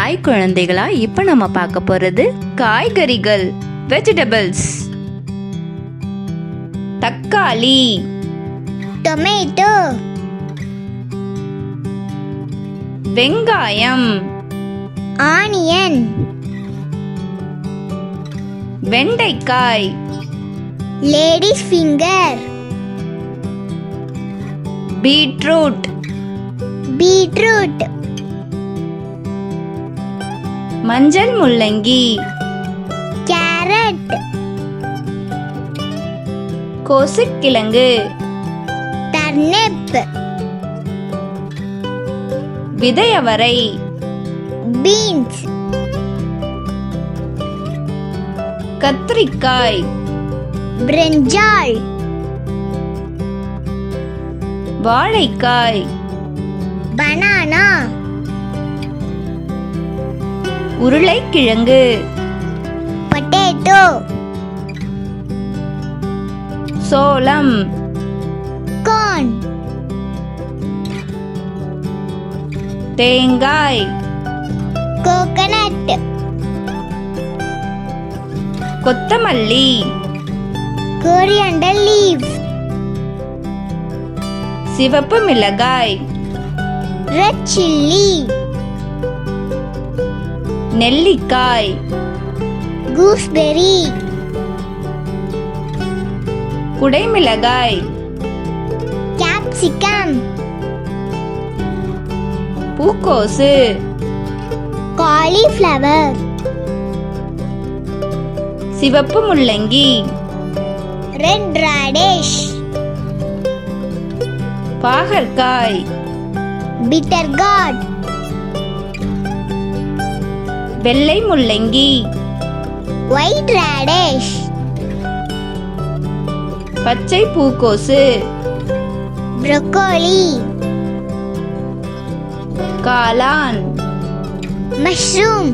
Hi குழந்தைகளா, இப்போ நம்ம பார்க்க போறது காய்கறிகள், வெஜிடபிள்ஸ். தக்காளி, டொமேட்டோ, வெங்காயம், ஆனியன், வெண்டைக்காய், லேடிஸ் ஃபிங்கர், பீட்ரூட், பீட்ரூட், மஞ்சள் முள்ளங்கி, கேரட், கோசுக்கிழங்கு, டர்னிப், விதையவரை, பீன்ஸ், கத்திரிக்காய், பிரிஞ்சால், வாழைக்காய், பனானா, உருளைக்கிழங்கு, பொட்டேட்டோ, சோளம், கார்ன், தேங்காய், கோகனட், கொத்தமல்லி, coriander leaves, சிவப்பு மிளகாய், red chilli, நெல்லிக்காய், gooseberry, குடைமிளகாய், capsicum, பூக்கோசு, cauliflower, சிவப்பு முள்ளங்கி, red radish, பாகற்காய், bitter gourd, வெள்ளை முள்ளங்கி, white radish, பச்சை பூக்கோசு, broccoli, காளான். mushroom.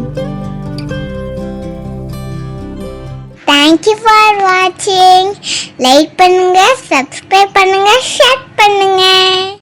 Thank you for watching. Like பண்ணுங்க, subscribe பண்ணுங்க, share பண்ணுங்க.